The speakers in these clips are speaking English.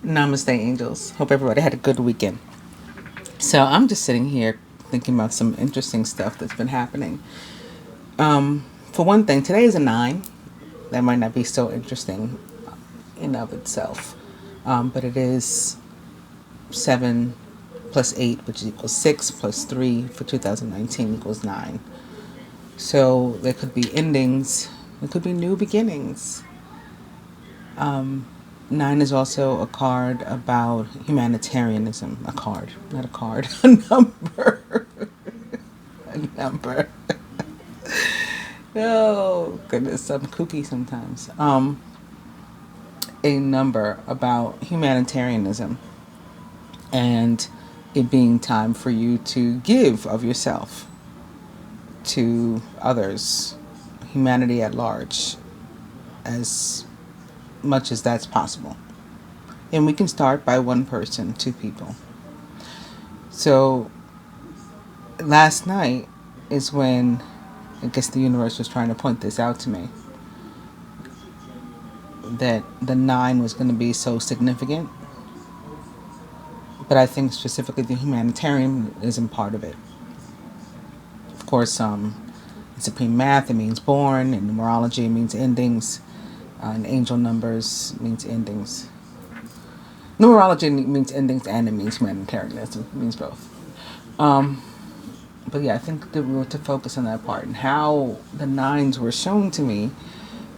Namaste, angels. Hope everybody had a good weekend. So I'm just sitting here thinking about some interesting stuff that's been happening. For one thing, today is a 9. That might not be so interesting in of itself, but it is 7 plus 8, which equals 6 plus 3 for 2019 equals 9. So there could be endings. There could be new beginnings. 9 is also a card about humanitarianism. A card, not a card. A number. A number. Oh goodness, I'm kooky sometimes. A number about humanitarianism and it being time for you to give of yourself to others, humanity at large, as much as that's possible. And we can start by one person, two people. So last night is when I guess the universe was trying to point this out to me, that the 9 was going to be so significant. But I think specifically the humanitarianism part of it. Of course, in supreme math, it means born. In numerology, it means endings. In angel numbers, it means endings. Numerology means endings and it means humanitarianism. It means both. But yeah, I think that we were to focus on that part. And how the 9s were shown to me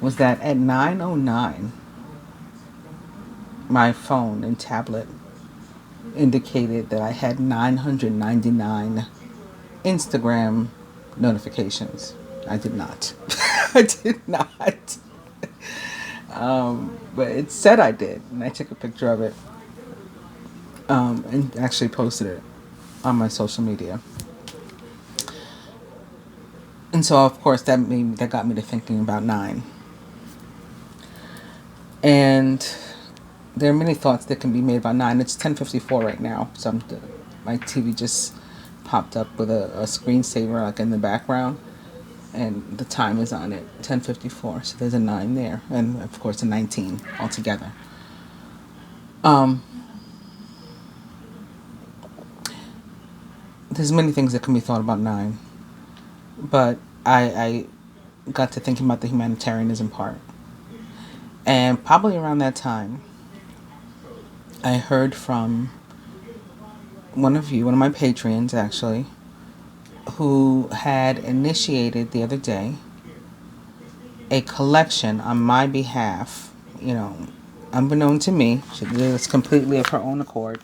was that at 9:09, my phone and tablet indicated that I had 999 Instagram notifications. I did not. I did not. But it said I did, and I took a picture of it and actually posted it on my social media. And so, of course, that got me to thinking about 9. And there are many thoughts that can be made about 9. It's 10:54 right now, so my TV just popped up with a screensaver like in the background, and the time is on it, 10:54. So there's a 9 there, and of course a 19 altogether. There's many things that can be thought about 9, but I got to thinking about the humanitarianism part, and probably around that time, I heard from one of my Patreons actually, who had initiated the other day a collection on my behalf, unbeknown to me. She did this completely of her own accord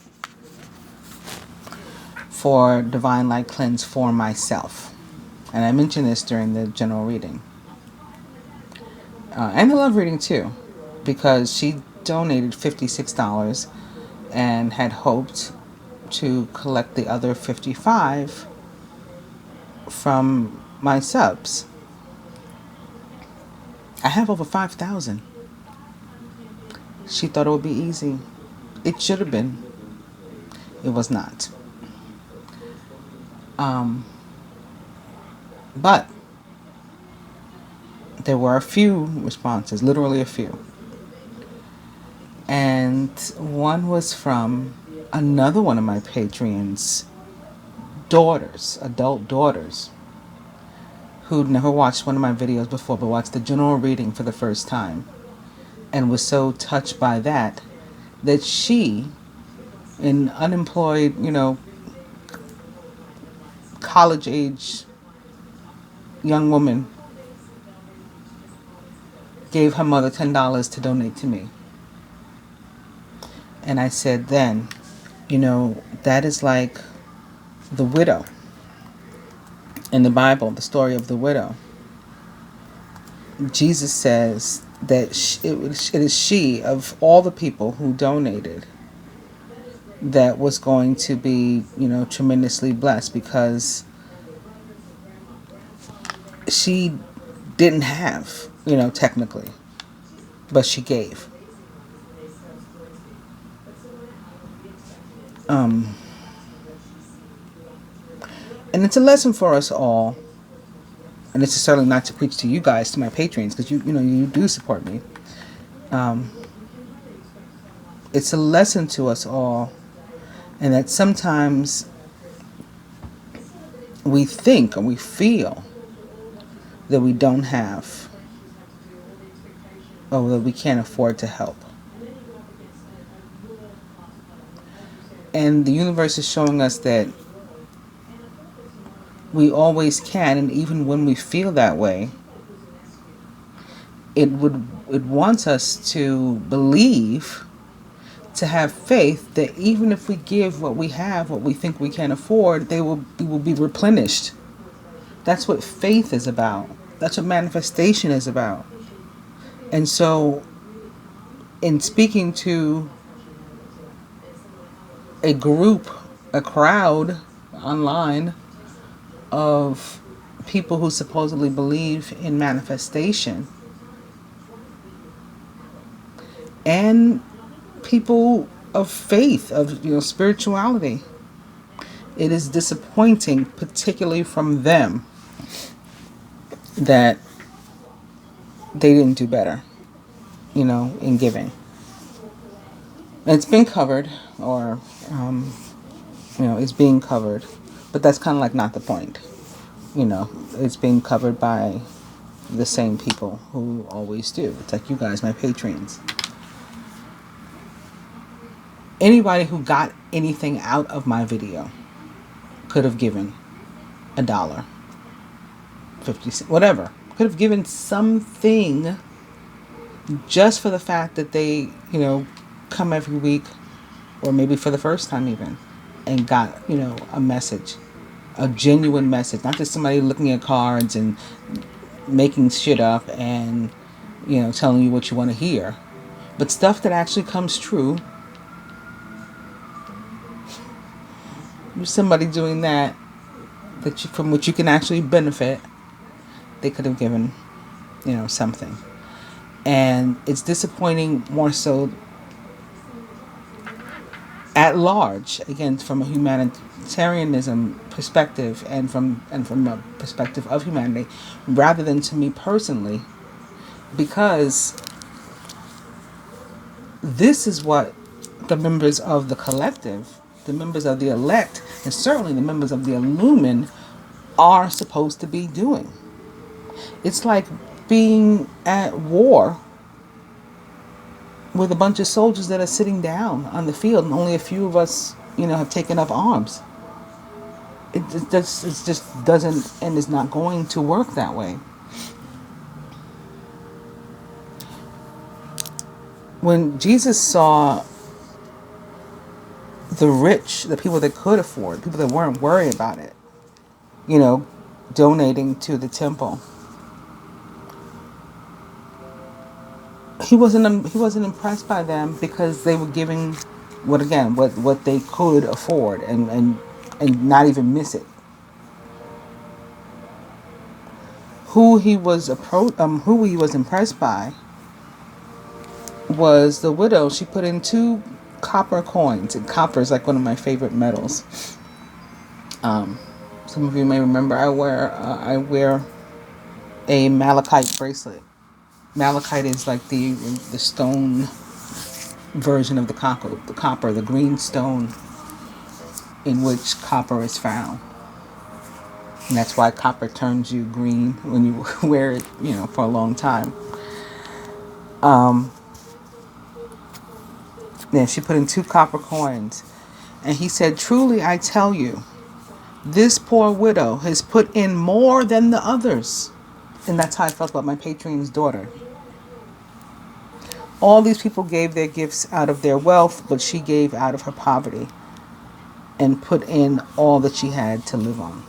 for Divine Light Cleanse for myself. And I mentioned this during the general reading. And the love reading too, because she donated $56 and had hoped to collect the other 55 from my subs. I have over 5,000. She thought it would be easy. It should have been. It was not. But there were a few responses, literally a few. And one was from another one of my Patreons' daughters, adult daughters, who'd never watched one of my videos before, but watched the general reading for the first time, and was so touched by that she, an unemployed, college age young woman, gave her mother $10 to donate to me. And I said then, that is like the widow in the Bible, the story of the widow. Jesus says that it is she, of all the people who donated, that was going to be, tremendously blessed, because she didn't have, technically, but she gave. And it's a lesson for us all, and it's certainly not to preach to you guys, to my patrons, because you do support me. it's a lesson to us all, and that sometimes we think or we feel that we don't have, or that we can't afford to help. And the universe is showing us that we always can, and even when we feel that way, it wants us to believe, to have faith that even if we give what we have, what we think we can afford, it will be replenished. That's what faith is about. That's what manifestation is about. And so, in speaking to a group, a crowd online of people who supposedly believe in manifestation, and people of faith, of spirituality, it is disappointing, particularly from them, that they didn't do better, in giving. And it's been covered, or it's being covered, but that's kind of like not the point. It's being covered by the same people who always do. It's like you guys, my patrons. Anybody who got anything out of my video could have given $1, 50 cents, whatever. Could have given something just for the fact that they, come every week, or maybe for the first time even, and got, a message, a genuine message, not just somebody looking at cards and making shit up and, telling you what you want to hear, but stuff that actually comes true. Somebody doing that from which you can actually benefit, they could have given, something. And it's disappointing more so at large, again, from a humanitarianism perspective and from a perspective of humanity, rather than to me personally, because this is what the members of the collective, the members of the elect, and certainly the members of the Illumin are supposed to be doing. It's like being at war with a bunch of soldiers that are sitting down on the field, and only a few of us, have taken up arms. It just doesn't, and is not going to work that way. When Jesus saw the rich, the people that could afford, people that weren't worried about it, donating to the temple, he wasn't impressed by them because they were giving what they could afford, and not even miss it. Who he was impressed by was the widow. She put in 2 copper coins, and copper is like one of my favorite metals. Some of you may remember I wear a malachite bracelet. Malachite is like the stone version of the copper, the green stone in which copper is found. And that's why copper turns you green when you wear it, for a long time. Then she put in 2 copper coins, and he said, "Truly I tell you, this poor widow has put in more than the others." And that's how I felt about my patron's daughter. All these people gave their gifts out of their wealth, but she gave out of her poverty and put in all that she had to live on.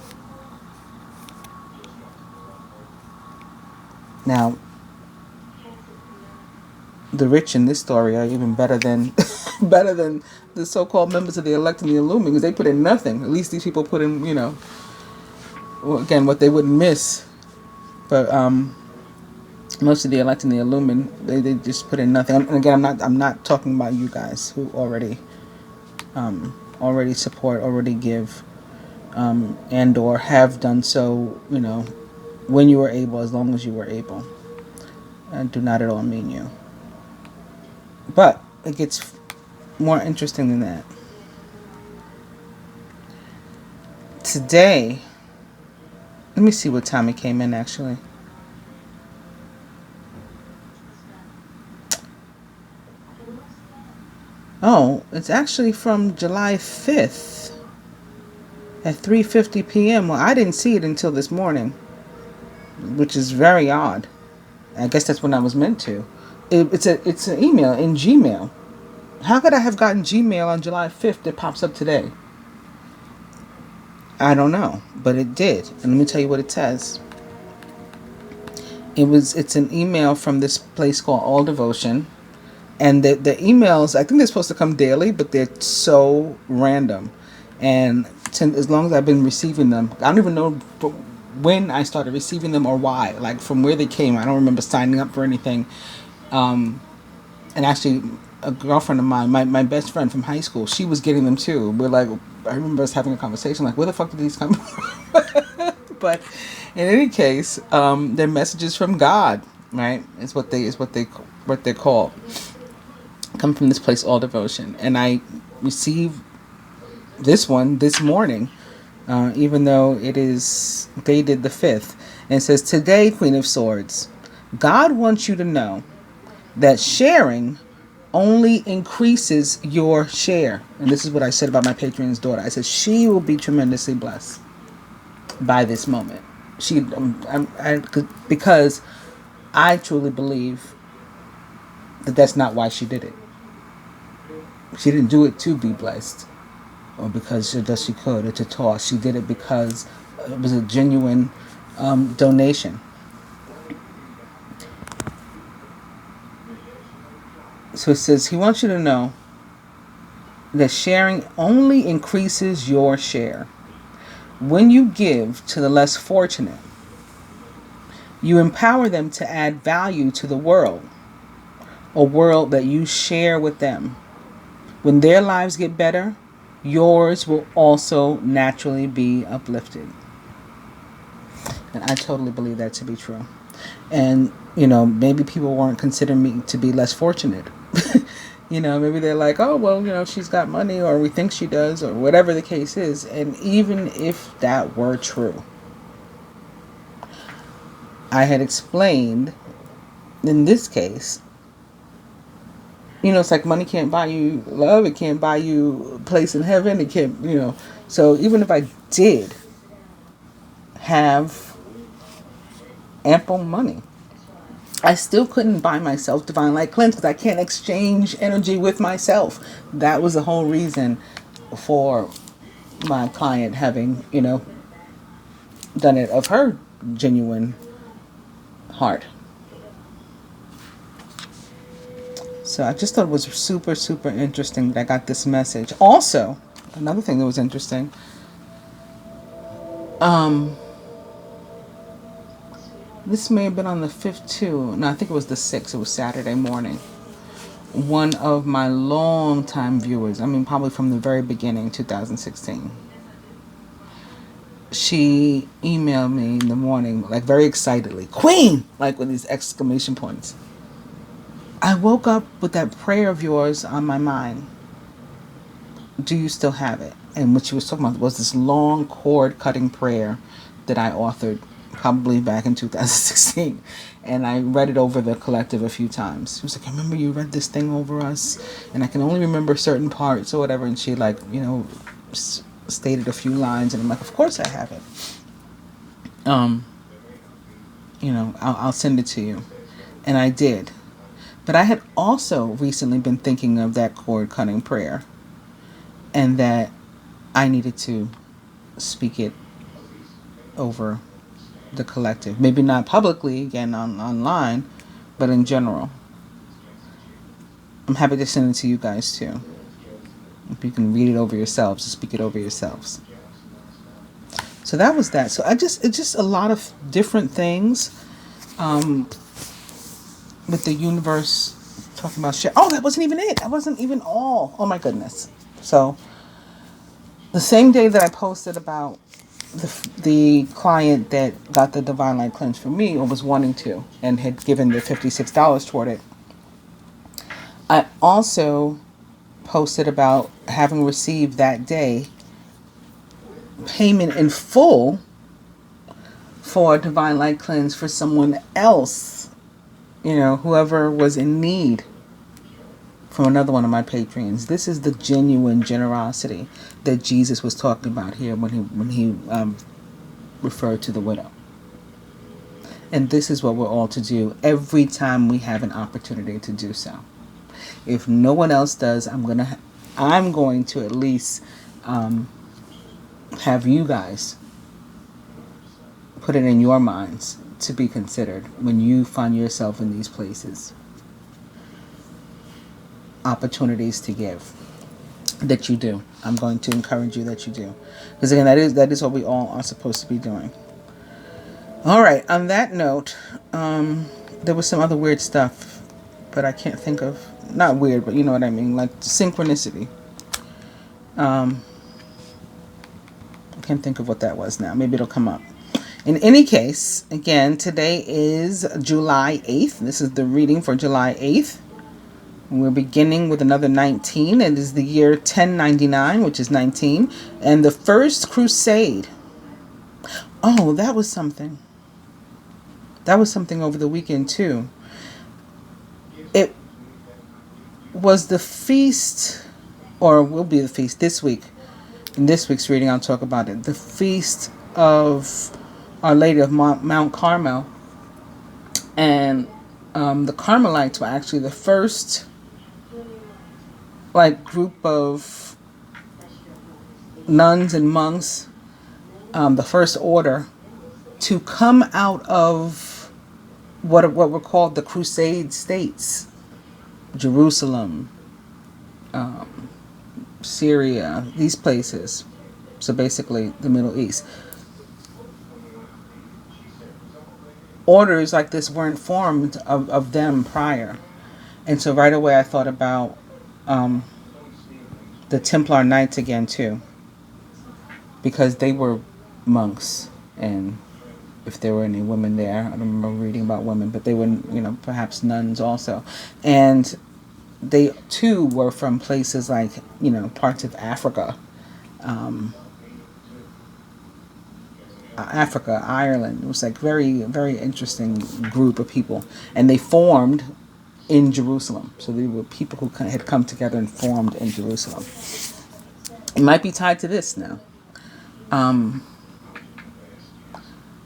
Now, the rich in this story are even better than the so-called members of the elect and the Illumin, because they put in nothing. At least these people put in, again, what they wouldn't miss. But most of the elect and the Illumin, they just put in nothing. And again, I'm not talking about you guys who already support, already give, and or have done so, when you were able, as long as you were able. I do not at all mean you. But it gets more interesting than that. Today, let me see what time it came in actually. Oh, it's actually from July 5th at 3:50 p.m. Well, I didn't see it until this morning, which is very odd. I guess that's when I was meant to. It's an email in Gmail. How could I have gotten Gmail on July 5th that pops up today? I don't know, but it did. And let me tell you what it says. It's an email from this place called All Devotion. And the emails, I think they're supposed to come daily, but they're so random. And as long as I've been receiving them, I don't even know when I started receiving them or why. Like from where they came, I don't remember signing up for anything. And actually, a girlfriend of mine, my best friend from high school, she was getting them too. We're like, I remember us having a conversation like, where the fuck did these come from? But in any case, they're messages from God, right? Is what they're called. Come from this place, All Devotion, and I received this one this morning, even though it is dated the 5th, and it says, "Today, Queen of Swords, God wants you to know that sharing only increases your share." And this is what I said about my Patreon's daughter. I said she will be tremendously blessed by this moment. Because I truly believe that that's not why she did it. She didn't do it to be blessed, or because she could, or to toss. She did it because it was a genuine donation. So it says, he wants you to know that sharing only increases your share. When you give to the less fortunate, you empower them to add value to the world, a world that you share with them. When their lives get better, yours will also naturally be uplifted. And I totally believe that to be true. And, maybe people weren't considering me to be less fortunate. Maybe they're like, oh, well, she's got money, or we think she does, or whatever the case is. And even if that were true, I had explained in this case, it's like money can't buy you love. It can't buy you a place in heaven. It can't, So even if I did have ample money, I still couldn't buy myself divine light cleanse, because I can't exchange energy with myself. That was the whole reason for my client having, done it of her genuine heart. So I just thought it was super, super interesting that I got this message. Also, another thing that was interesting, this may have been on the 5th too. No, I think it was the 6th. It was Saturday morning. One of my long-time viewers, probably from the very beginning, 2016, she emailed me in the morning, like very excitedly, "Queen!" like with these exclamation points. "I woke up with that prayer of yours on my mind. Do you still have it?" And what she was talking about was this long cord cutting prayer that I authored probably back in 2016. And I read it over the collective a few times. She was like, "I remember you read this thing over us, and I can only remember certain parts," or whatever. And she stated a few lines, and I'm like, "Of course I have it. I'll send it to you." And I did. But I had also recently been thinking of that cord cutting prayer, and that I needed to speak it over the collective. Maybe not publicly, again, online, but in general. I'm happy to send it to you guys too. If you can read it over yourselves, speak it over yourselves. So that was that. So it's just a lot of different things. With the universe talking about shit. Oh, that wasn't even it. That wasn't even all. Oh my goodness. So the same day that I posted about the client that got the divine light cleanse for me, or was wanting to, and had given the $56 toward it, I also posted about having received that day payment in full for a Divine Light Cleanse for someone else, whoever was in need, from another one of my patrons. This is the genuine generosity that Jesus was talking about here when he referred to the widow. And this is what we're all to do every time we have an opportunity to do so. If no one else does, I'm going to at least have you guys put it in your minds to be considered when you find yourself in these places. Opportunities to give that you do. I'm going to encourage you that you do, because again, that is what we all are supposed to be doing. All right. On that note, there was some other weird stuff, but I can't think of, not weird, but you know what I mean, like synchronicity. I can't think of what that was now. Maybe it'll come up. In any case, again, today is July 8th. This is the reading for July 8th. We're beginning with another 19. It is the year 1099, which is 19. And the First Crusade. Oh, that was something. That was something over the weekend, too. It was the feast, or will be the feast this week. In this week's reading, I'll talk about it. The feast of Our Lady of Mount Carmel. And the Carmelites were actually the first group of nuns and monks, the first order to come out of what were called the Crusade states. Jerusalem, Syria, these places. So basically the Middle East. Orders like this weren't formed of them prior. And so right away I thought about the Templar Knights again too. Because they were monks, and if there were any women there, I don't remember reading about women, but they were, perhaps nuns also. And they too were from places like, parts of Africa. Africa, Ireland. It was very, very interesting group of people. And they formed in Jerusalem. So they were people who had come together and formed in Jerusalem. It might be tied to this now.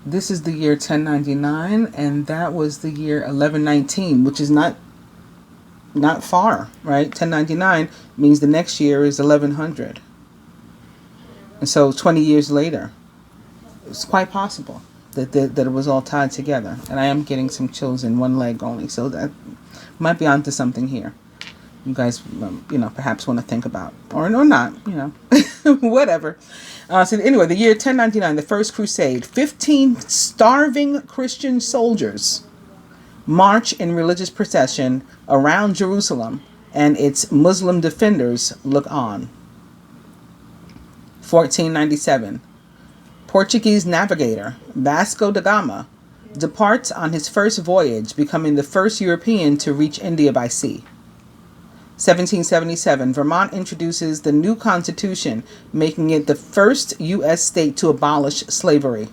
This is the year 1099, and that was the year 1119, which is not far, right? 1099 means the next year is 1100. And so 20 years later, it's quite possible that it was all tied together. And I am getting some chills in one leg only, so that might be onto something here. You guys, perhaps want to think about, or not, whatever. So anyway, the year 1099, the First Crusade, 15 starving Christian soldiers march in religious procession around Jerusalem, and its Muslim defenders look on. 1497, Portuguese navigator Vasco da Gama departs on his first voyage, becoming the first European to reach India by sea. 1777, Vermont introduces the new constitution, making it the first U.S. state to abolish slavery.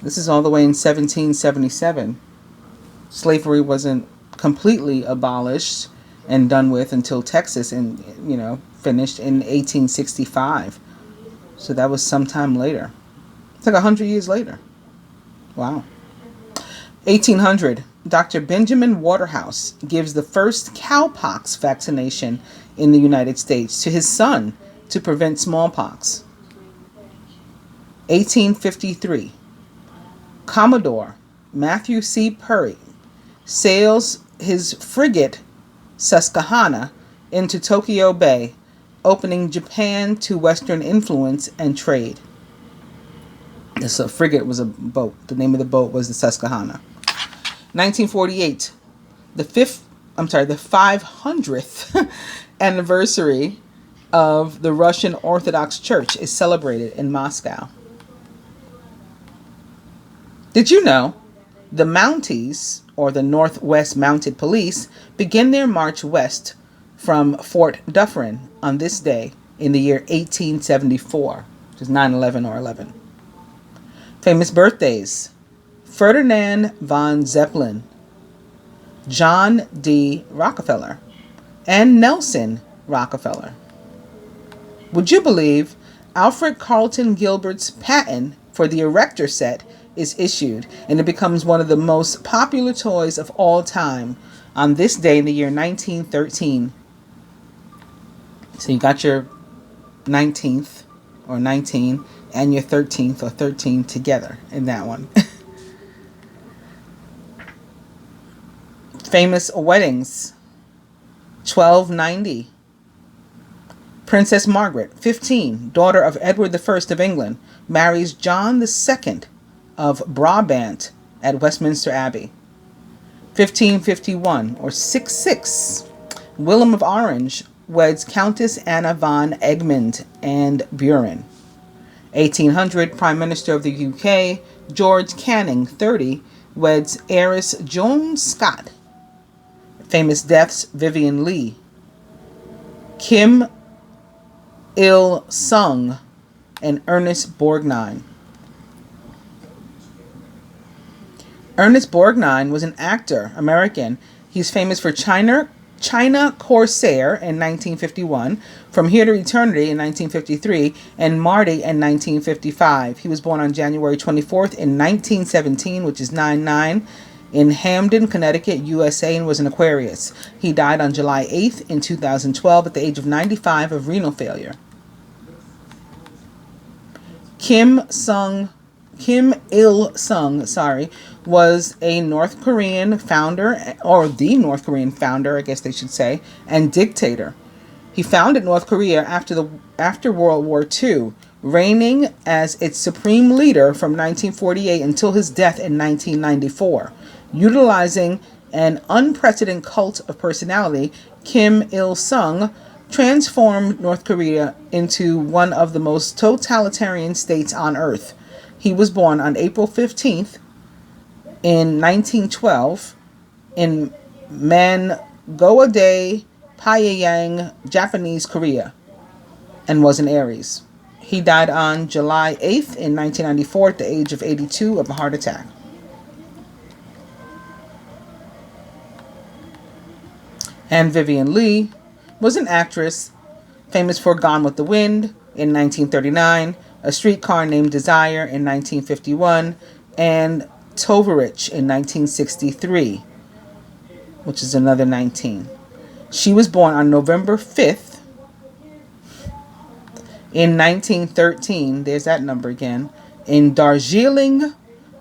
This is all the way in 1777. Slavery wasn't completely abolished and done with until Texas, finished in 1865. So that was sometime later. It's like 100 years later. Wow. 1800, Dr. Benjamin Waterhouse gives the first cowpox vaccination in the United States to his son to prevent smallpox. 1853, Commodore Matthew C. Perry sails his frigate Susquehanna into Tokyo Bay, opening Japan to Western influence and trade. This frigate was a boat. The name of the boat was the Susquehanna. 1948, the 500th anniversary of the Russian Orthodox Church is celebrated in Moscow. Did you know the Mounties, or the Northwest Mounted Police, begin their march west from Fort Dufferin on this day in the year 1874, which is 9/11 or 11. Famous birthdays: Ferdinand von Zeppelin, John D. Rockefeller, and Nelson Rockefeller. Would you believe Alfred Carlton Gilbert's patent for the Erector set is issued, and it becomes one of the most popular toys of all time on this day in the year 1913. So you got your 19th or 19 and your 13th or 13 together in that one. Famous weddings: 1290. Princess Margaret, 15, daughter of Edward I of England, marries John II of Brabant at Westminster Abbey. 1551 or 66. Willem of Orange weds Countess Anna von Egmond and Buren. 1800, Prime Minister of the UK, George Canning, 30, weds heiress Joan Scott. Famous deaths: Vivian Leigh, Kim Il Sung, and Ernest Borgnine. Ernest Borgnine was an actor, American. He's famous for China Corsair in 1951, From Here to Eternity in 1953, and Marty in 1955. He was born on January 24th in 1917, which is 9/9, in Hamden, Connecticut, USA, and was an Aquarius. He died on July 8th in 2012 at the age of 95 of renal failure. Kim Il Sung, was a North Korean founder, or the North Korean founder, I guess they should say, and dictator. He founded North Korea after World War II, reigning as its supreme leader from 1948 until his death in 1994. Utilizing an unprecedented cult of personality, Kim Il Sung transformed North Korea into one of the most totalitarian states on earth. He was born on April 15th in 1912 in Mangodae, Pyongyang, Japanese Korea, and was an Aries. He died on July 8th in 1994 at the age of 82 of a heart attack. And Vivian Leigh was an actress famous for Gone with the Wind in 1939, A Streetcar Named Desire in 1951, and Tovarich in 1963, which is another 19. She was born on November 5th in 1913, there's that number again, in Darjeeling,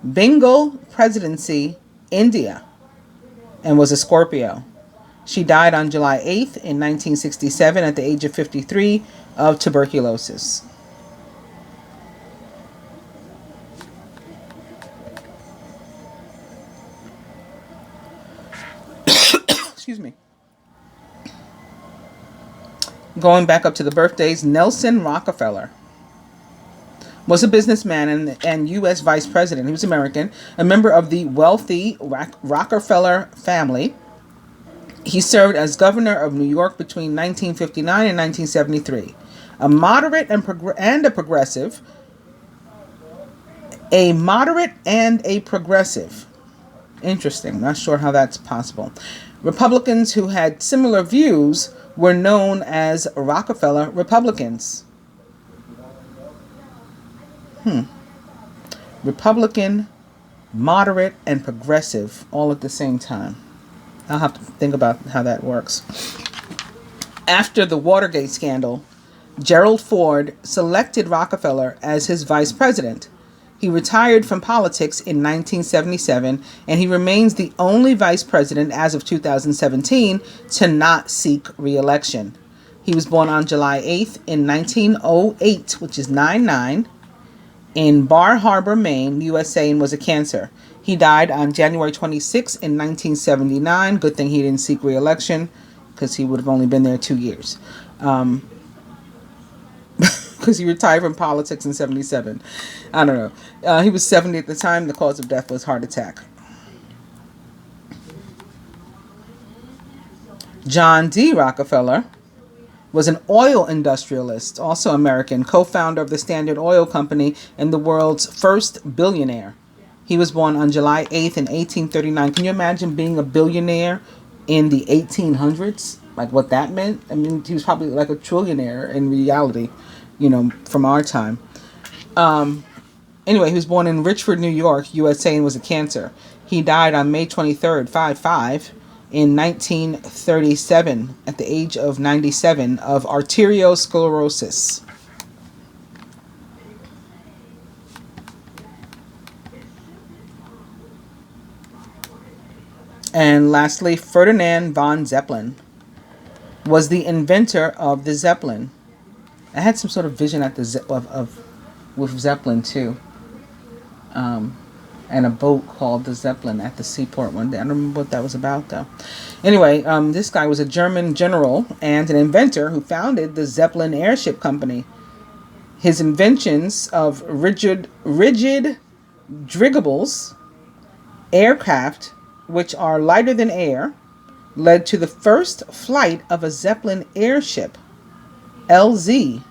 Bengal Presidency, India, and was a Scorpio. She died on July 8th in 1967 at the age of 53 of tuberculosis. Excuse me. Going back up to the birthdays, Nelson Rockefeller was a businessman and U.S. vice president. He was American, a member of the wealthy Rockefeller family. He served as governor of New York between 1959 and 1973. A moderate and a progressive. A moderate and a progressive. Interesting. Not sure how that's possible. Republicans who had similar views were known as Rockefeller Republicans. Republican, moderate, and progressive all at the same time. I'll have to think about how that works. After the Watergate scandal, Gerald Ford selected Rockefeller as his vice president. He retired from politics in 1977, and he remains the only vice president as of 2017 to not seek re-election. He was born on July 8th in 1908, which is 9/9, in Bar Harbor, Maine, USA, and was a Cancer. He died on January 26th in 1979. Good thing he didn't seek re-election, because he would have only been there 2 years. Because he retired from politics in 77. I don't know. He was 70 at the time. The cause of death was heart attack. John D. Rockefeller was an oil industrialist, also American, co-founder of the Standard Oil Company and the world's first billionaire. He was born on July 8th in 1839. Can you imagine being a billionaire in the 1800s? Like what that meant? I mean, he was probably like a trillionaire in reality, from our time. Anyway, he was born in Richford, New York, USA, and was a Cancer. He died on May 23rd, 5 in 1937 at the age of 97 of arteriosclerosis. And lastly, Ferdinand von Zeppelin was the inventor of the Zeppelin. I had some sort of vision at the with Zeppelin too, and a boat called the Zeppelin at the seaport one day. I don't remember what that was about though. Anyway, this guy was a German general and an inventor who founded the Zeppelin Airship Company. His inventions of rigid dirigibles aircraft, which are lighter than air, led to the first flight of a Zeppelin airship, LZ,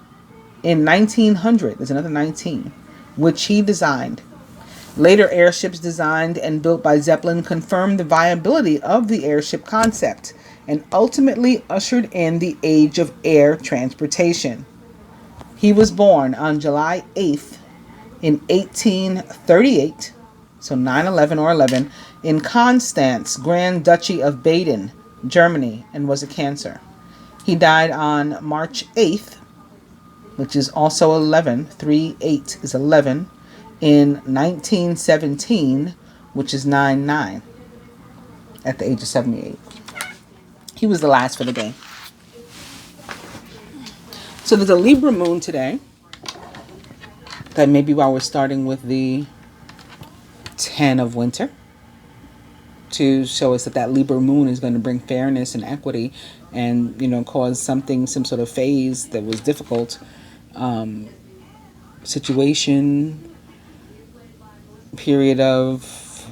in 1900. There's another 19, which he designed. Later airships designed and built by Zeppelin confirmed the viability of the airship concept and ultimately ushered in the age of air transportation. He was born on July 8th in 1838, so 9/11 or 11, in Constance, Grand Duchy of Baden, Germany, and was a Cancer. He died on March 8th, which is also 11, 3/8 is 11, in 1917, which is 9/9, at the age of 78. He was the last for the day. So there's a Libra moon today. That maybe while we're starting with the 10 of winter, to show us that Libra moon is going to bring fairness and equity and, cause some sort of phase that was difficult, situation, period of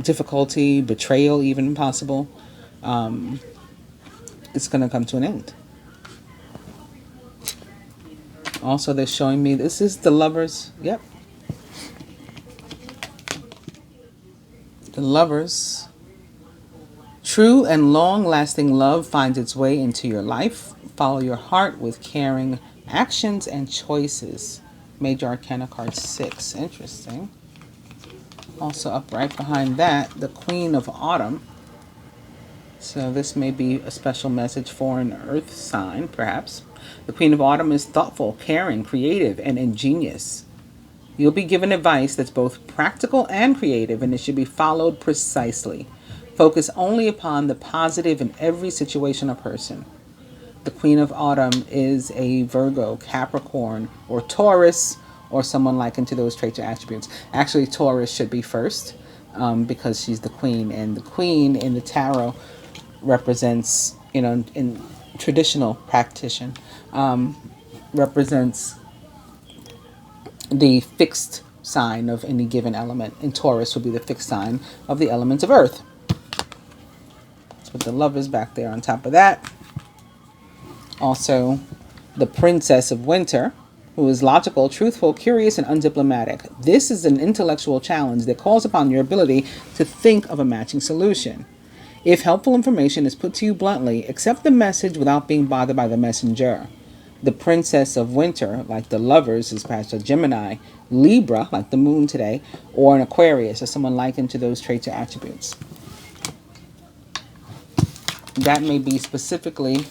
difficulty, betrayal, even possible. It's going to come to an end. Also, they're showing me this is the Lovers. Yep. The Lovers. True and long-lasting love finds its way into your life. Follow your heart with caring actions and choices. Major Arcana card 6. Interesting. Also up right behind that, the Queen of Autumn. So this may be a special message for an earth sign, perhaps. The Queen of Autumn is thoughtful, caring, creative, and ingenious. You'll be given advice that's both practical and creative, and it should be followed precisely. Focus only upon the positive in every situation or person. The Queen of Autumn is a Virgo, Capricorn, or Taurus, or someone likened to those traits or attributes. Actually, Taurus should be first, because she's the queen, and the queen in the tarot represents, in traditional practitioner, represents the fixed sign of any given element, and Taurus will be the fixed sign of the element of earth. So the Lovers back there on top of that. Also, the Princess of Winter, who is logical, truthful, curious, and undiplomatic. This is an intellectual challenge that calls upon your ability to think of a matching solution. If helpful information is put to you bluntly, accept the message without being bothered by the messenger. The Princess of Winter, like the Lovers, is perhaps a Gemini, Libra, like the moon today, or an Aquarius, or someone likened to those traits or attributes. That may be specifically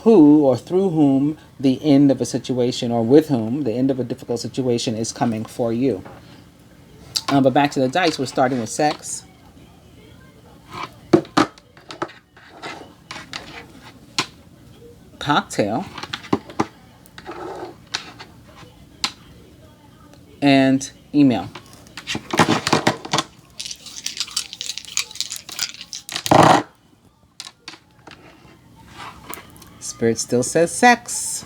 who or through whom the end of a situation, or with whom the end of a difficult situation is coming for you. But back to the dice, we're starting with sex. Cocktail. And email. Spirit still says sex.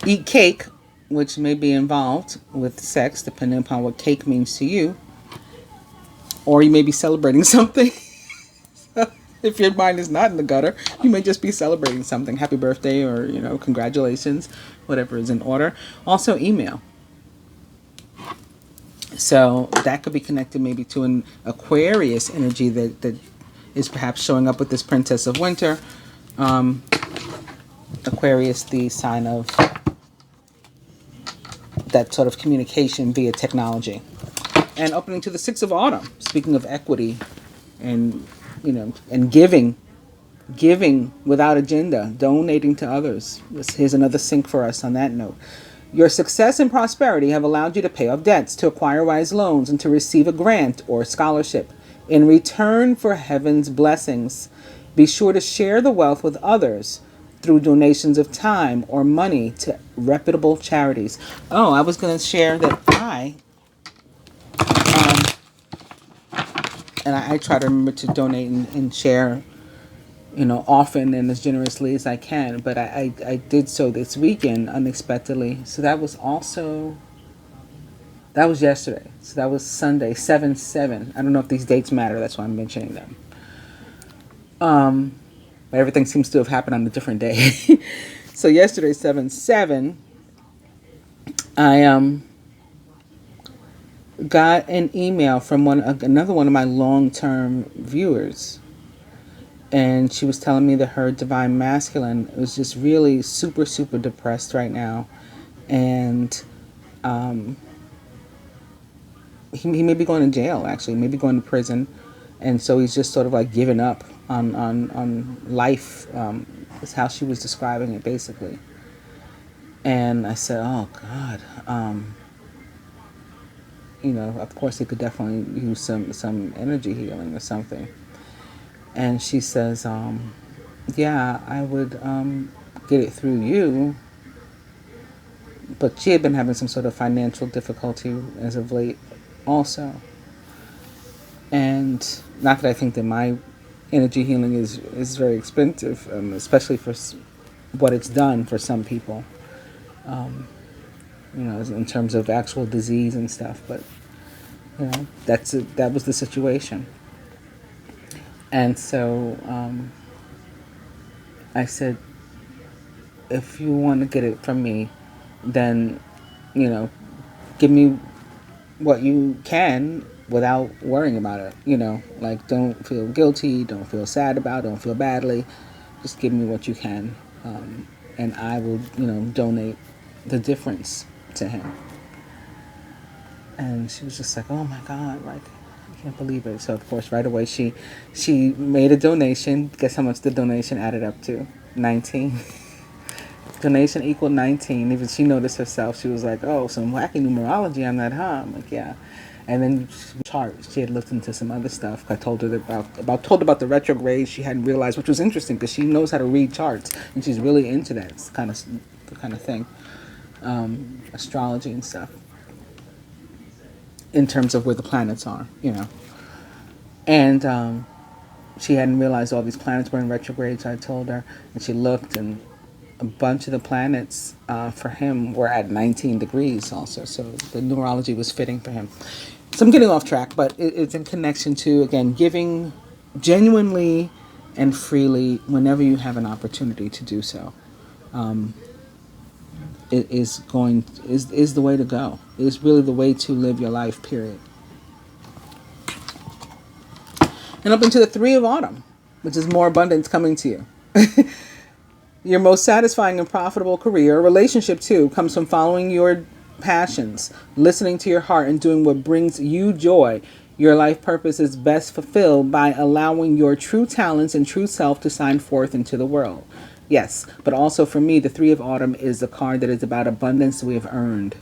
Eat cake, which may be involved with sex, depending upon what cake means to you. or you may be celebrating something. If your mind is not in the gutter, you may just be celebrating something. Happy birthday, or congratulations, whatever is in order. Also, email. So that could be connected maybe to an Aquarius energy that is perhaps showing up with this Princess of Winter. Aquarius, the sign of that sort of communication via technology. And opening to the Six of Autumn. Speaking of equity and, and giving without agenda, donating to others. Here's another sync for us on that note. Your success and prosperity have allowed you to pay off debts, to acquire wise loans, and to receive a grant or scholarship. In return for heaven's blessings, be sure to share the wealth with others through donations of time or money to reputable charities. Oh, I was going to share that I try to remember to donate and share, often and as generously as I can. But I did so this weekend unexpectedly. So that was yesterday. So that was Sunday, 7/7. I don't know if these dates matter. That's why I'm mentioning them. But everything seems to have happened on a different day. So yesterday, 7/7, I got an email from another one of my long-term viewers, and she was telling me that her divine masculine was just really super, super depressed right now, and he may be going to jail, actually, maybe going to prison, and so he's just sort of like giving up on life. Is how she was describing it, basically. And I said, oh God. Of course he could definitely use some energy healing or something. And she says, yeah, I would get it through you. But she had been having some sort of financial difficulty as of late also. And not that I think that my energy healing is very expensive, especially for what it's done for some people. In terms of actual disease and stuff, but that was the situation. And so I said, if you want to get it from me, then give me what you can without worrying about it. Like, don't feel guilty, don't feel sad about it, don't feel badly. Just give me what you can, and I will donate the difference to him. And she was just like, oh my God, like, I can't believe it. So of course right away she made a donation. Guess how much the donation added up to? 19. Donation equaled 19. Even she noticed herself. She was like, oh, some wacky numerology on that, huh? I'm like, yeah. And then charts. She had looked into some other stuff. I told her about the retrograde. She hadn't realized, which was interesting because she knows how to read charts and she's really into that kind of thing, astrology and stuff. In terms of where the planets are, and she hadn't realized all these planets were in retrograde. So I told her, and she looked, and a bunch of the planets for him were at 19 degrees also. So the numerology was fitting for him. So I'm getting off track, but it's in connection to, again, giving genuinely and freely whenever you have an opportunity to do so. It is the way to go. It is really the way to live your life, period. And up into the Three of Autumn, which is more abundance coming to you. Your most satisfying and profitable career, or relationship too, comes from following your passions, listening to your heart, and doing what brings you joy. Your life purpose is best fulfilled by allowing your true talents and true self to shine forth into the world. Yes, but also for me, the Three of Autumn is a card that is about abundance we have earned.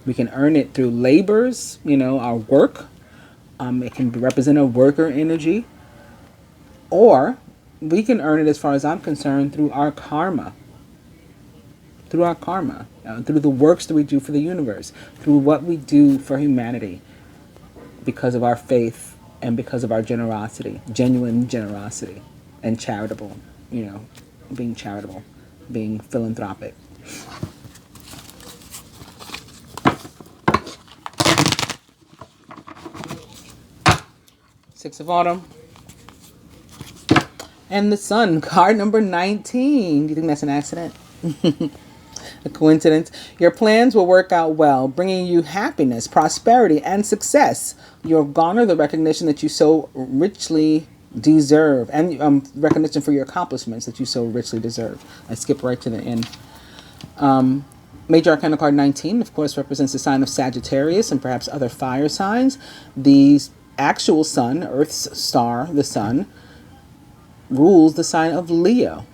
We can earn it through labors, our work. It can represent a worker energy. Or we can earn it, as far as I'm concerned, through our karma. Through the works that we do for the universe, through what we do for humanity, because of our faith and because of our generosity, genuine generosity, and charitable, being charitable, being philanthropic. Six of Autumn. And the Sun, card number 19. Do you think that's an accident? A coincidence? Your plans will work out well, bringing you happiness, prosperity, and success. You'll garner the recognition that you so richly deserve, and recognition for your accomplishments that you so richly deserve. I skipped right to the end. Major Arcana card 19, of course, represents the sign of Sagittarius and perhaps other fire signs. The actual sun, Earth's star, the sun, rules the sign of Leo.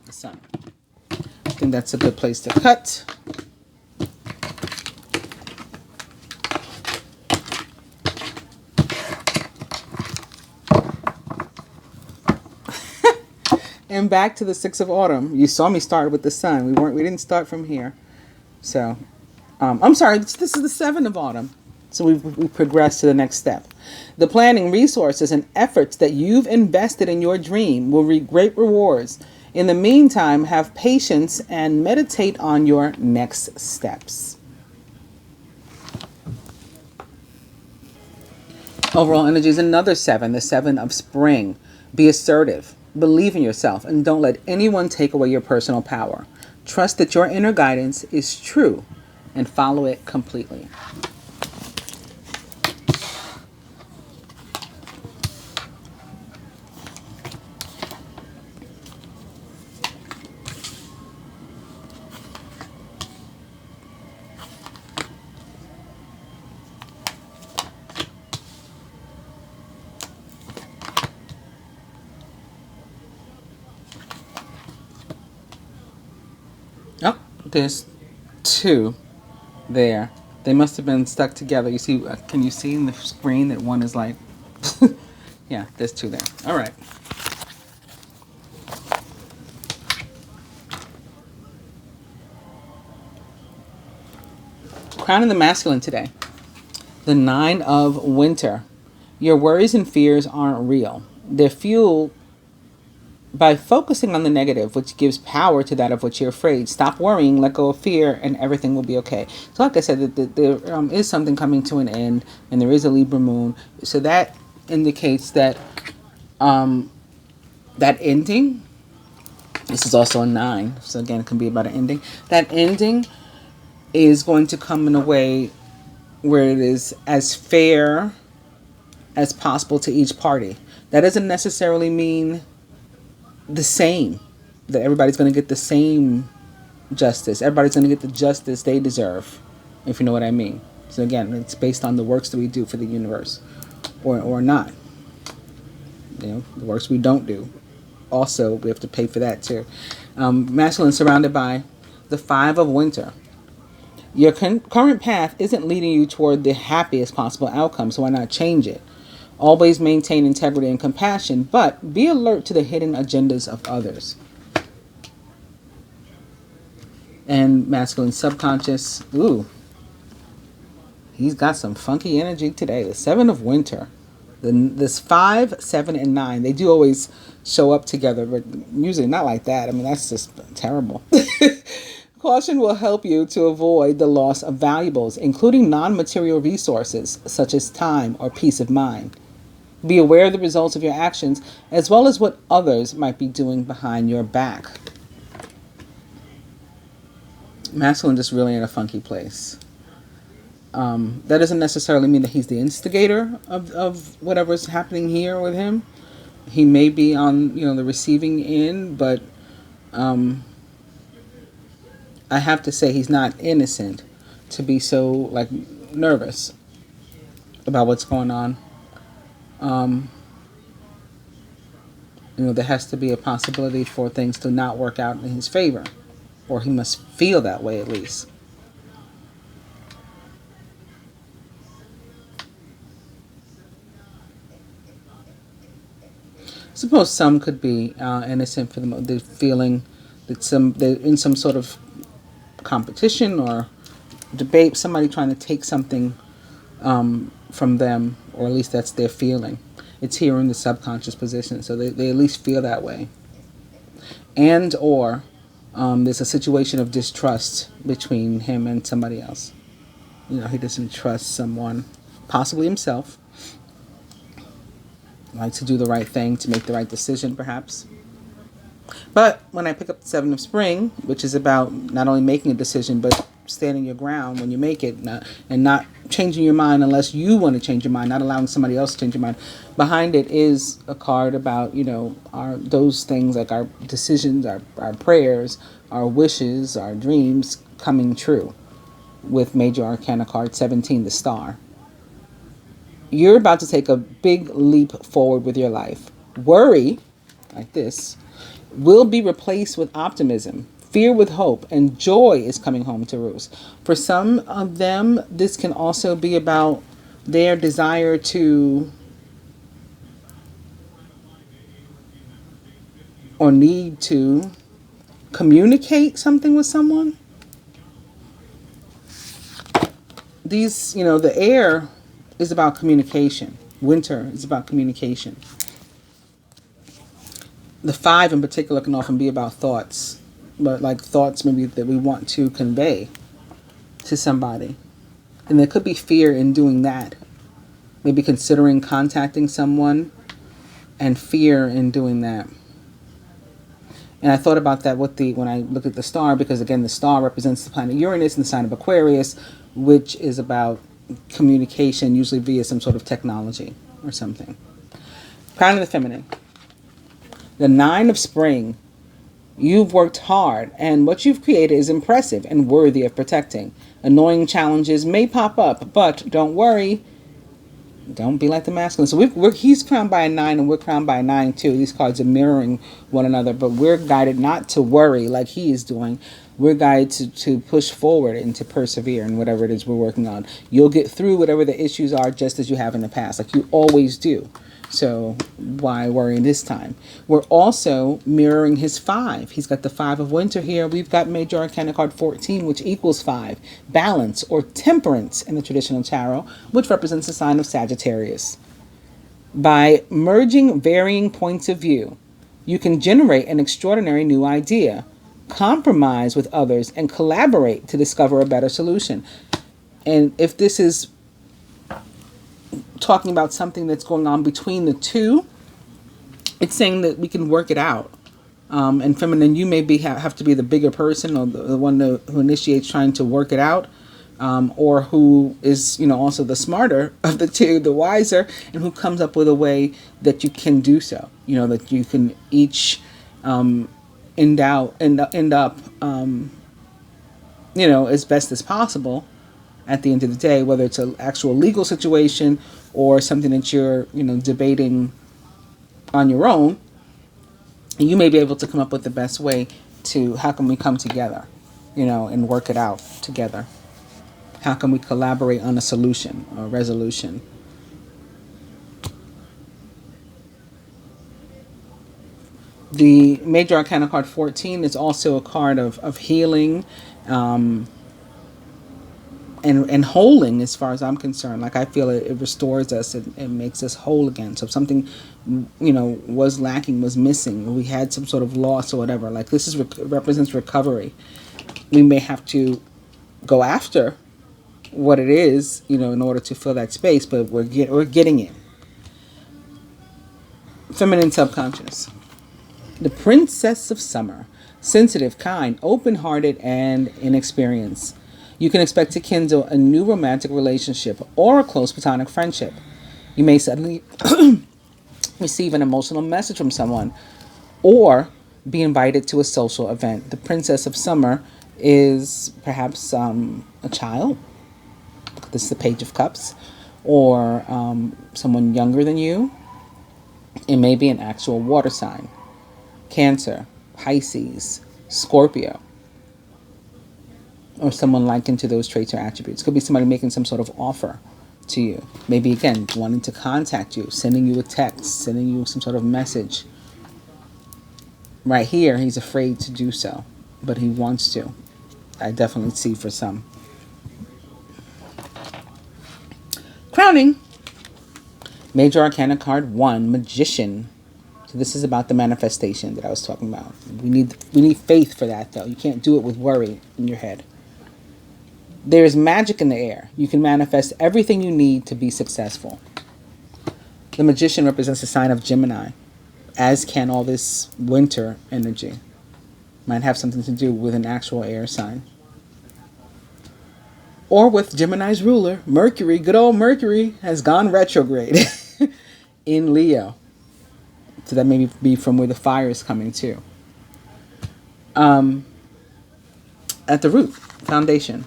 The sun. I think that's a good place to cut. And back to the Six of Autumn. You saw me start with the Sun. We didn't start from here. So, I'm sorry. This is the Seven of Autumn. So we've progressed to the next step. The planning, resources, and efforts that you've invested in your dream will reap great rewards. In the meantime, have patience and meditate on your next steps. Overall energy is another 7, the 7 of spring. Be assertive. Believe in yourself and don't let anyone take away your personal power. Trust that your inner guidance is true and follow it completely. Oh, there's 2 there. They must have been stuck together. You see, can you see in the screen that one is like, yeah, there's 2 there. All right. Crown of the masculine today. The 9 of winter. Your worries and fears aren't real. They're fueled by focusing on the negative, which gives power to that of which you're afraid. Stop worrying, let go of fear, and everything will be okay. So like I said, there is something coming to an end, and there is a Libra moon. So that indicates that that ending, this is also a 9, so again, it can be about an ending. That ending is going to come in a way where it is as fair as possible to each party. That doesn't necessarily mean the same, that everybody's going to get the same justice. Everybody's going to get the justice they deserve, if you know what I mean. So again, it's based on the works that we do for the universe, or not. You know, the works we don't do, also we have to pay for that too. Masculine surrounded by the 5 of winter. Your current path isn't leading you toward the happiest possible outcome, so why not change it? Always maintain integrity and compassion, but be alert to the hidden agendas of others. And masculine subconscious, ooh, he's got some funky energy today. The 7 of winter. This 5, 7, and 9, they do always show up together, but usually not like that. I mean, that's just terrible. Caution will help you to avoid the loss of valuables, including non-material resources such as time or peace of mind. Be aware of the results of your actions, as well as what others might be doing behind your back. Masculine just really in a funky place. That doesn't necessarily mean that he's the instigator of whatever's happening here with him. He may be on, the receiving end, but I have to say he's not innocent to be so nervous about what's going on. There has to be a possibility for things to not work out in his favor, or he must feel that way at least. Suppose some could be innocent for the feeling that they're in some sort of competition or debate, somebody trying to take something from them, or at least that's their feeling. It's here in the subconscious position, so they at least feel that way. And or there's a situation of distrust between him and somebody else. He doesn't trust someone, possibly himself, like to do the right thing, to make the right decision, perhaps. But when I pick up the Seven of Spring, which is about not only making a decision, but standing your ground when you make it, and not changing your mind unless you want to change your mind, not allowing somebody else to change your mind. Behind it is a card about, our those things like our decisions, our prayers, our wishes, our dreams coming true, with Major Arcana card 17, the Star. You're about to take a big leap forward with your life. Worry, like this, will be replaced with optimism, fear with hope, and joy is coming home to roost. For some of them, this can also be about their desire to or need to communicate something with someone. The air is about communication. Winter is about communication. The 5 in particular can often be about thoughts, but like thoughts maybe that we want to convey to somebody. And there could be fear in doing that. Maybe considering contacting someone, and fear in doing that. And I thought about that when I looked at the star, because again, the star represents the planet Uranus in the sign of Aquarius, which is about communication, usually via some sort of technology or something. Crown of the Feminine. The 9 of Spring. You've worked hard, and what you've created is impressive and worthy of protecting. Annoying challenges may pop up, but don't worry. Don't be like the masculine. So he's crowned by a 9, and we're crowned by a 9 too. These cards are mirroring one another, but we're guided not to worry like he is doing. We're guided to push forward and to persevere in whatever it is we're working on. You'll get through whatever the issues are, just as you have in the past, like you always do. So why worry this time? We're also mirroring his 5. He's got the 5 of Winter here. We've got Major Arcana card 14, which equals 5. Balance or temperance in the traditional tarot, which represents the sign of Sagittarius. By merging varying points of view, you can generate an extraordinary new idea, compromise with others, and collaborate to discover a better solution. And if this is talking about something that's going on between the two, it's saying that we can work it out. And feminine, you may have to be the bigger person, or the one who initiates trying to work it out, or who is also the smarter of the two, the wiser, and who comes up with a way that you can do so. That you can each end up as best as possible at the end of the day, whether it's an actual legal situation or something that you're debating on your own. And you may be able to come up with the best way to, how can we come together, and work it out together? How can we collaborate on a solution or resolution? The Major Arcana card 14 is also a card of healing, and holding, as far as I'm concerned. Like, I feel it restores us, it makes us whole again. So if something was lacking, was missing, we had some sort of loss or whatever, like this represents recovery. We may have to go after what it is, in order to fill that space, but we're getting it. Feminine subconscious. The Princess of Summer. Sensitive, kind, open-hearted, and inexperienced. You can expect to kindle a new romantic relationship or a close platonic friendship. You may suddenly receive an emotional message from someone, or be invited to a social event. The Princess of Summer is perhaps a child. This is the Page of Cups. Or someone younger than you. It may be an actual water sign. Cancer, Pisces, Scorpio. Or someone likened to those traits or attributes. Could be somebody making some sort of offer to you. Maybe, again, wanting to contact you, sending you a text, sending you some sort of message. Right here, he's afraid to do so, but he wants to. I definitely see for some. Crowning. Major Arcana card 1, Magician. So this is about the manifestation that I was talking about. We need faith for that, though. You can't do it with worry in your head. There is magic in the air. You can manifest everything you need to be successful. The Magician represents the sign of Gemini, as can all this winter energy. Might have something to do with an actual air sign. Or with Gemini's ruler, Mercury. Good old Mercury has gone retrograde in Leo. So that may be from where the fire is coming too. At the root, foundation.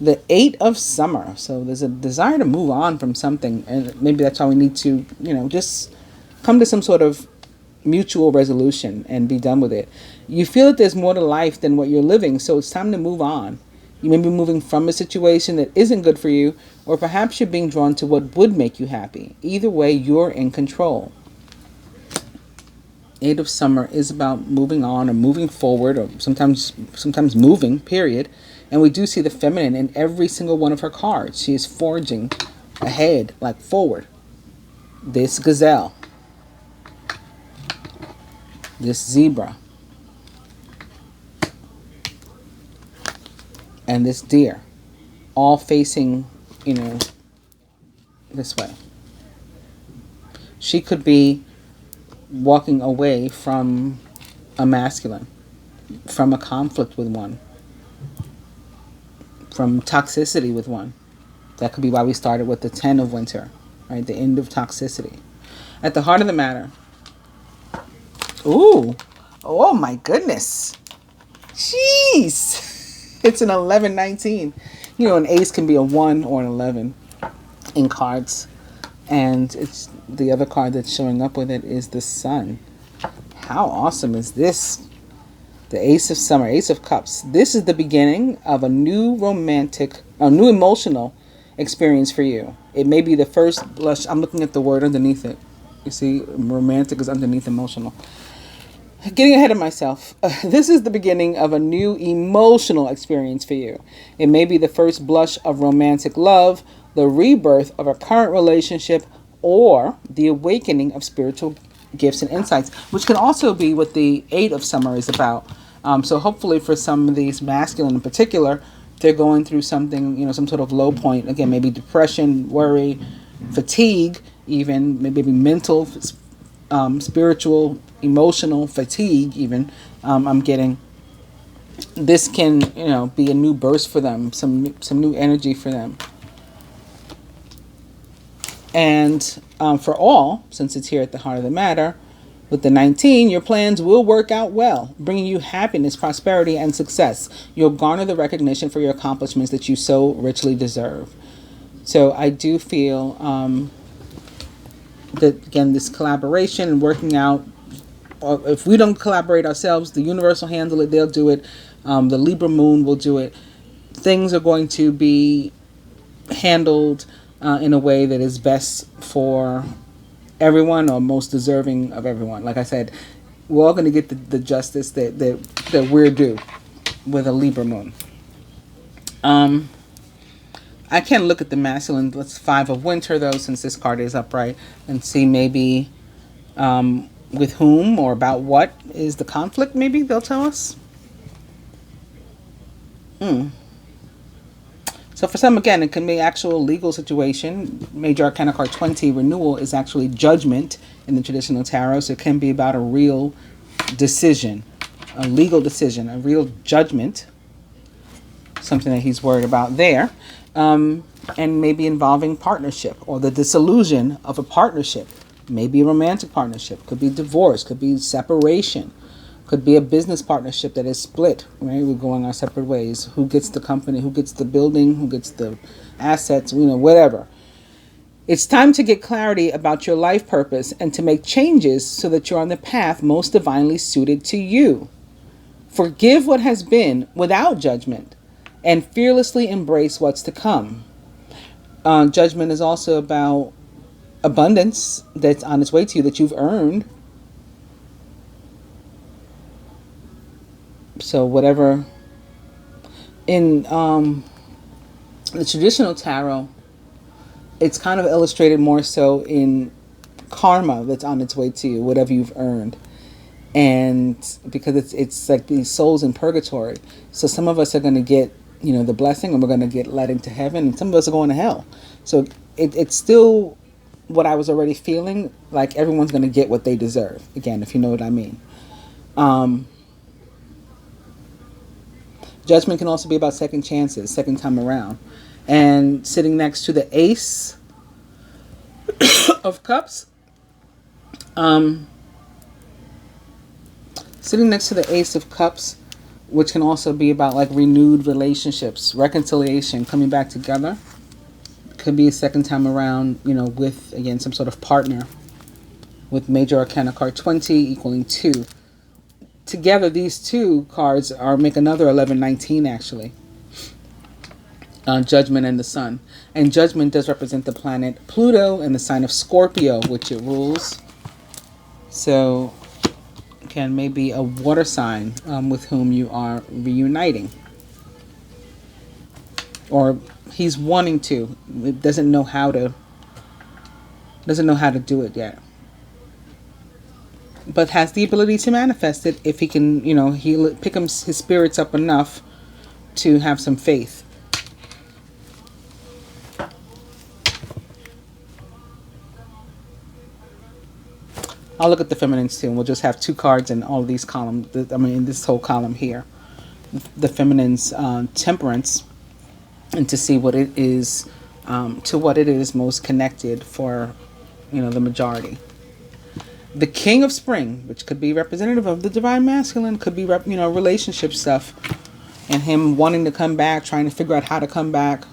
The 8 of summer. So there's a desire to move on from something. And maybe that's why we need to, just come to some sort of mutual resolution and be done with it. You feel that there's more to life than what you're living. So it's time to move on. You may be moving from a situation that isn't good for you, or perhaps you're being drawn to what would make you happy. Either way, you're in control. 8 of summer is about moving on or moving forward, or sometimes moving, period. And we do see the feminine in every single one of her cards. She is forging ahead, like forward. This gazelle. This zebra. And this deer, all facing, this way. She could be walking away from a masculine, from a conflict with one, from toxicity with one. That could be why we started with the 10 of winter, right? The end of toxicity. At the heart of the matter. Ooh, oh my goodness. Jeez. It's an 11-19. An ace can be a 1 or an 11 in cards. And it's the other card that's showing up with it is the sun. How awesome is this? The Ace of Summer, Ace of Cups. This is the beginning of a new new emotional experience for you. It may be the first blush. I'm looking at the word underneath it. You see, romantic is underneath emotional. Getting ahead of myself. This is the beginning of a new emotional experience for you. It may be the first blush of romantic love, the rebirth of a current relationship, or the awakening of spiritual gifts and insights, which can also be what the 8 of summer is about. So hopefully for some of these masculine in particular, they're going through something, some sort of low point. Again, maybe depression, worry, fatigue, even maybe mental, spiritual, emotional fatigue even. I'm getting this can be a new burst for them, some new energy for them. And for all, since it's here at the heart of the matter, with the 19, your plans will work out well, bringing you happiness, prosperity, and success. You'll garner the recognition for your accomplishments that you so richly deserve. So I do feel that, again, this collaboration and working out, or if we don't collaborate ourselves, the universe will handle it, they'll do it, the Libra moon will do it. Things are going to be handled in a way that is best for everyone, or most deserving of everyone. Like I said, we're all going to get the justice that we're due with a Libra moon. I can look at the masculine. Let's 5 of winter though, since this card is upright, and see maybe with whom or about what is the conflict. Maybe they'll tell us. So for some, again, it can be actual legal situation. Major Arcana card 20, renewal, is actually judgment in the traditional tarot. So it can be about a real decision, a legal decision, a real judgment, something that he's worried about there. And maybe involving partnership or the dissolution of a partnership. Maybe a romantic partnership, could be divorce, could be separation. Could be a business partnership that is split, right? We're going our separate ways. Who gets the company? Who gets the building? Who gets the assets? Whatever. It's time to get clarity about your life purpose and to make changes so that you're on the path most divinely suited to you. Forgive what has been without judgment and fearlessly embrace what's to come. Judgment is also about abundance that's on its way to you that you've earned. So whatever in the traditional tarot, it's kind of illustrated more so in karma that's on its way to you, whatever you've earned. And because it's like these souls in purgatory. So some of us are going to get the blessing, and we're going to get led into heaven, and some of us are going to hell. So it's still what I was already feeling, like everyone's going to get what they deserve, again, if you know what I mean. Judgment can also be about second chances, second time around. And sitting next to the Ace of Cups, sitting next to the Ace of Cups, which can also be about like renewed relationships, reconciliation, coming back together. Could be a second time around, with, again, some sort of partner, with Major Arcana card 20 equaling 2. Together, these two cards make another 1119, actually. Judgment and the Sun. And Judgment does represent the planet Pluto and the sign of Scorpio, which it rules. So, again, maybe a water sign with whom you are reuniting. Or he's wanting to. It doesn't know how to do it yet. But has the ability to manifest it if he can, he'll pick his spirits up enough to have some faith. I'll look at the feminines too, and we'll just have two cards in all of these columns. In this whole column here. The feminines, Temperance, and to see what it is, to what it is most connected for, the majority. The King of Spring, which could be representative of the Divine Masculine, could be, relationship stuff, and him wanting to come back, trying to figure out how to come back,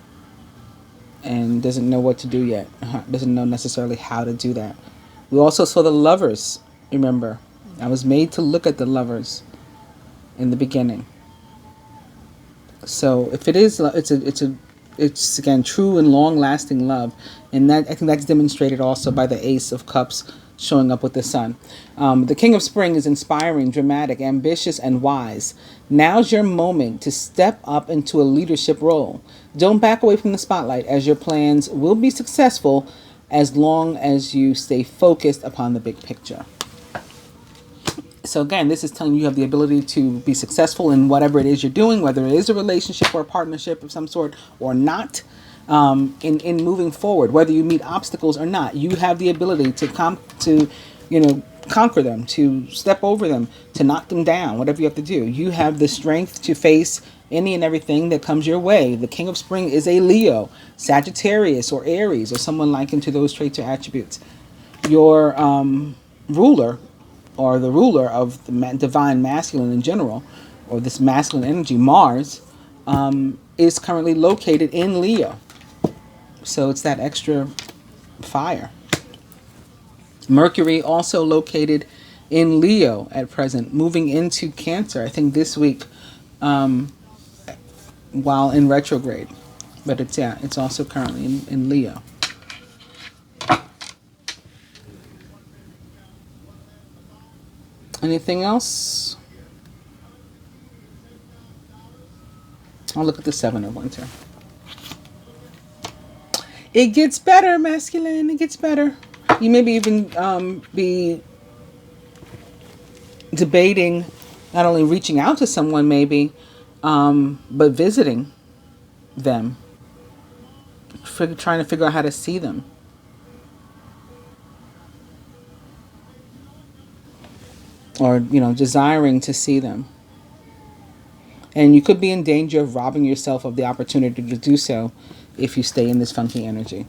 and doesn't know what to do yet. Doesn't know necessarily how to do that. We also saw the Lovers, remember. I was made to look at the Lovers in the beginning. So if it is, it's again true and long-lasting love, and that I think that's demonstrated also by the Ace of Cups showing up with the Sun. The King of Spring is inspiring, dramatic, ambitious, and wise. Now's your moment to step up into a leadership role. Don't back away from the spotlight, as your plans will be successful as long as you stay focused upon the big picture. So again, this is telling you have the ability to be successful in whatever it is you're doing, whether it is a relationship or a partnership of some sort or not. In moving forward, whether you meet obstacles or not, you have the ability to conquer them, to step over them, to knock them down, whatever you have to do. You have the strength to face any and everything that comes your way. The King of Spring is a Leo, Sagittarius, or Aries, or someone likened to those traits or attributes. Your ruler, or the ruler of the divine masculine in general, or this masculine energy, Mars, is currently located in Leo. So it's that extra fire. Mercury also located in Leo at present, moving into Cancer, I think this week, while in retrograde. But it's also currently in Leo. Anything else? I'll look at the Seven of Winter. It gets better, masculine. It gets better. You maybe even be debating not only reaching out to someone maybe, but visiting them. Trying to figure out how to see them. Or, desiring to see them. And you could be in danger of robbing yourself of the opportunity to do so if you stay in this funky energy.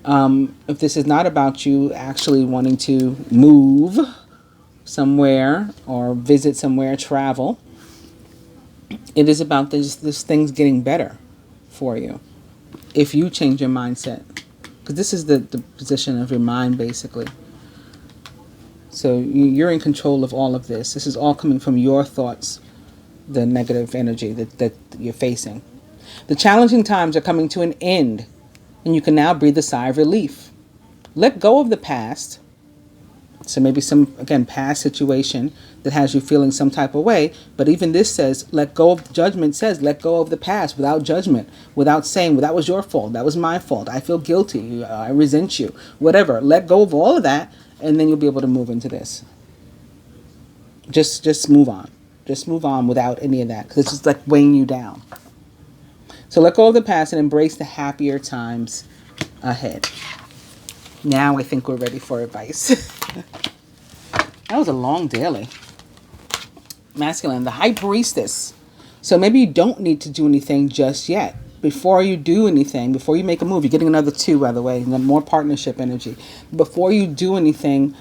If this is not about you actually wanting to move somewhere or visit somewhere, travel, it is about this things getting better for you if you change your mindset. Because this is the position of your mind, basically. So you're in control of all of this. This is all coming from your thoughts, the negative energy that you're facing. The challenging times are coming to an end, and you can now breathe a sigh of relief. Let go of the past. So maybe some, again, past situation that has you feeling some type of way. But even this says, let go of, judgment says, let go of the past without judgment, without saying, well, that was your fault, that was my fault, I feel guilty, I resent you, whatever. Let go of all of that, and then you'll be able to move into this. Just move on. Just move on without any of that, because it's just like weighing you down. So let go of the past and embrace the happier times ahead. Now I think we're ready for advice. That was a long daily. Masculine, the High Priestess. So maybe you don't need to do anything just yet. Before you do anything, before you make a move, you're getting another 2, by the way, more partnership energy. Before you do anything,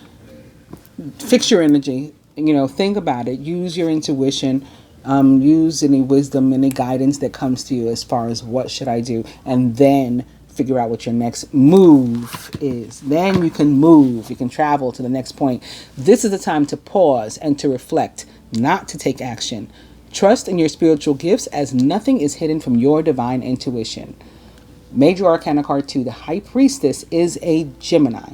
fix your energy. Think about it. Use your intuition. Use any wisdom, any guidance that comes to you as far as what should I do, and then figure out what your next move is. Then you can move. You can travel to the next point. This is the time to pause and to reflect, not to take action. Trust in your spiritual gifts, as nothing is hidden from your divine intuition. Major Arcana card 2, the High Priestess, is a Gemini,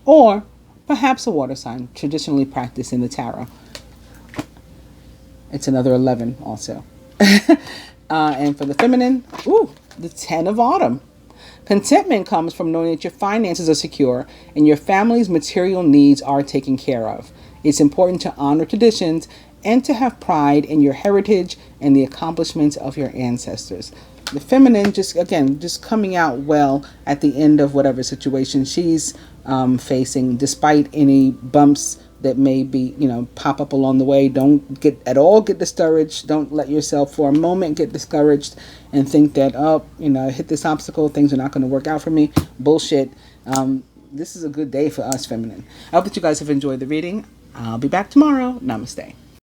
or perhaps a water sign, traditionally practiced in the tarot. It's another 11 also. And for the feminine, the 10 of Autumn. Contentment comes from knowing that your finances are secure and your family's material needs are taken care of. It's important to honor traditions and to have pride in your heritage and the accomplishments of your ancestors. The feminine, just coming out well at the end of whatever situation she's facing, despite any bumps that may be, pop up along the way. Don't get discouraged. Don't let yourself for a moment get discouraged and think that, I hit this obstacle, things are not going to work out for me. Bullshit. This is a good day for us, feminine. I hope that you guys have enjoyed the reading. I'll be back tomorrow. Namaste.